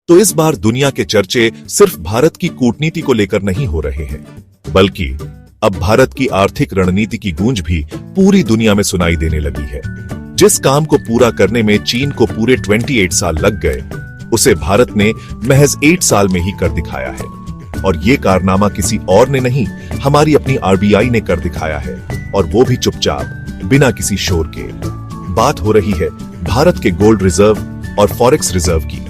तो इस बार दुनिया के चर्चे सिर्फ भारत की कूटनीति को लेकर नहीं हो रहे हैं, बल्कि अब भारत की आर्थिक रणनीति की गूंज भी पूरी दुनिया में सुनाई देने लगी है। जिस काम को पूरा करने में चीन को पूरे 28 साल लग गए, उसे भारत ने महज 8 साल में ही कर दिखाया है। और ये कारनामा किसी और ने नहीं, हमारी अपनी आरबीआई ने कर दिखाया है, और वो भी चुपचाप, बिना किसी शोर के। बात हो रही है भारत के गोल्ड रिजर्व और फॉरेक्स रिजर्व की।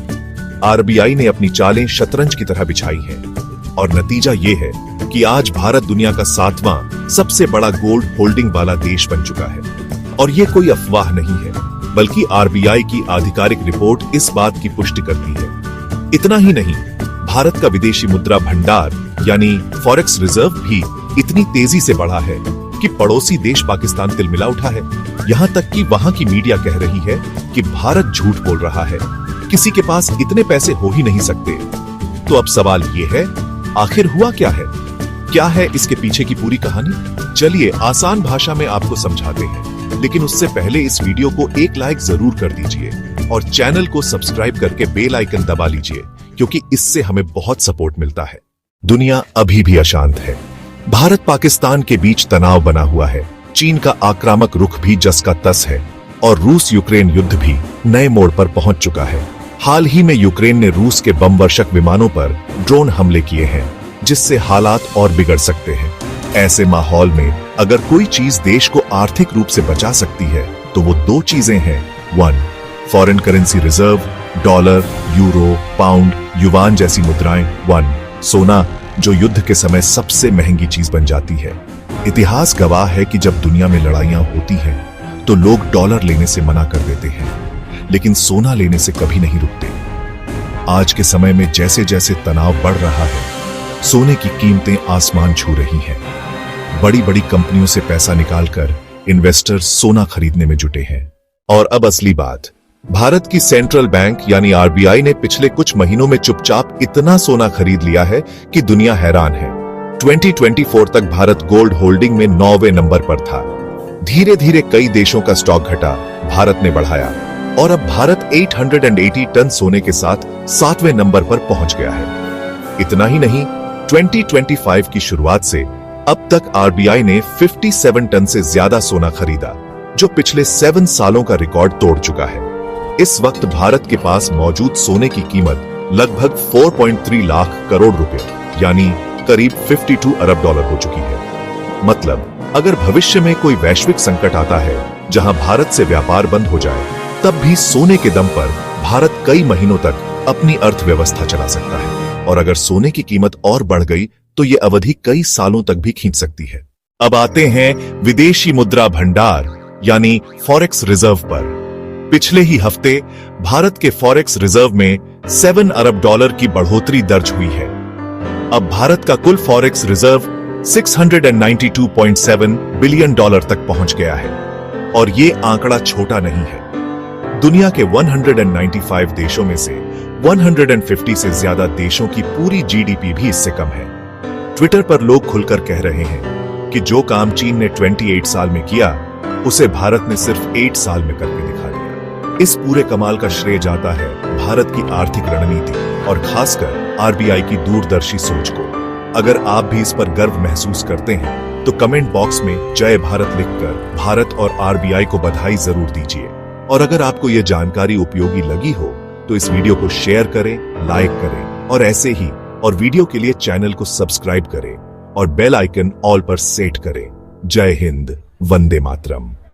आरबीआई ने अपनी चालें शतरंज की तरह बिछाई हैं, और नतीजा ये है कि आज भारत दुनिया का 7वां सबसे बड़ा गोल्ड होल्डिंग वाला देश बन चुका है। और ये कोई अफवाह नहीं है, बल्कि आरबीआई की आधिकारिक रिपोर्ट इस बात की पुष्टि करती है। इतना ही नहीं, भारत का विदेशी मुद्रा भंडार यानी फॉरेक्स रिजर्व भी इतनी तेजी से बढ़ा है कि पड़ोसी देश पाकिस्तान तिलमिला उठा है। यहाँ तक कि वहाँ की मीडिया कह रही है कि भारत झूठ बोल रहा है, किसी के पास इतने पैसे हो ही नहीं सकते। तो अब सवाल ये है, आखिर हुआ क्या है? क्या है इसके पीछे की पूरी कहानी? चलिए आसान भाषा में आपको समझाते हैं, लेकिन उससे पहले इस वीडियो को एक लाइक जरूर कर दीजिए और चैनल को सब्सक्राइब करके बेल आइकन दबा लीजिए, क्योंकि इससे हमें बहुत सपोर्ट मिलता है। दुनिया अभी भी अशांत है। भारत पाकिस्तान के बीच तनाव बना हुआ है। चीन का आक्रामक रुख भी जस का तस है, और रूस यूक्रेन युद्ध भी नए मोड़ पर पहुंच चुका है। हाल ही में यूक्रेन ने रूस के बम वर्षक विमानों पर ड्रोन हमले किए हैं, जिससे हालात और बिगड़ सकते हैं। ऐसे माहौल में अगर कोई चीज देश को आर्थिक रूप से बचा सकती है, तो वो 2 चीजें हैं। 1. Foreign currency reserve, dollar, euro, pound, युवान जैसी मुद्राएं। 1. सोना, जो युद्ध के समय सबसे महंगी चीज बन जाती है। इतिहास गवाह है कि जब दुनिया में लड़ाइयां होती हैं, तो लोग डॉलर लेने से मना कर देते हैं, लेकिन सोना लेने से कभी नहीं रुकते। आज के समय में जैसे जैसे तनाव बढ़ रहा है, सोने की कीमतें आसमान छू रही हैं। बड़ी बड़ी कंपनियों से पैसा निकालकर इन्वेस्टर्स सोना खरीदने में जुटे हैं। और अब असली बात, भारत की सेंट्रल बैंक यानी आरबीआई ने पिछले कुछ महीनों में चुपचाप इतना सोना खरीद लिया है कि दुनिया हैरान है। 2024 तक भारत गोल्ड होल्डिंग में 9वें नंबर पर था। धीरे धीरे कई देशों का स्टॉक घटा, भारत ने बढ़ाया, और अब भारत 880 टन सोने के साथ 7वें नंबर पर पहुंच गया है। इतना ही नहीं, 2025 की शुरुआत से अब तक आरबीआई ने 57 टन से ज्यादा सोना खरीदा, जो पिछले 7 सालों का रिकॉर्ड तोड़ चुका है। इस वक्त भारत के पास मौजूद सोने की कीमत लगभग 4.3 लाख करोड़ रुपए यानी करीब 52 अरब डॉलर हो चुकी है। मतलब अगर भविष्य में कोई वैश्विक संकट आता है जहां भारत से व्यापार बंद हो जाए, तब भी सोने के दम पर भारत कई महीनों तक अपनी अर्थव्यवस्था चला सकता है। और अगर सोने की कीमत और बढ़ गई तो ये अवधि कई सालों तक भी खींच सकती है। अब आते हैं विदेशी मुद्रा भंडार यानी फॉरेक्स रिजर्व पर। पिछले ही हफ्ते भारत के फॉरेक्स रिजर्व में 7 अरब डॉलर की बढ़ोतरी दर्ज हुई है। अब भारत का कुल फॉरेक्स रिजर्व 692.7 बिलियन डॉलर तक पहुंच गया है। और ये आंकड़ा छोटा नहीं है। दुनिया के 195 देशों में से 150 से ज्यादा देशों की पूरी जीडीपी भी इससे कम है। ट्विटर पर लोग खुलकर कह रहे हैं कि जो काम चीन ने 28 साल में किया, उसे भारत ने सिर्फ 8 साल में करके दिखा दिया। इस पूरे कमाल का श्रेय जाता है भारत की आर्थिक रणनीति और खासकर आरबीआई की दूरदर्शी सोच को। अगर आप भी इस पर गर्व महसूस करते हैं, तो कमेंट बॉक्स में जय भारत लिखकर भारत और आरबीआई को बधाई जरूर दीजिए। और अगर आपको यह जानकारी उपयोगी लगी हो, तो इस वीडियो को शेयर करें, लाइक करें, और ऐसे ही और वीडियो के लिए चैनल को सब्सक्राइब करें और बेल आइकन ऑल पर सेट करें। जय हिंद, वंदे मातरम।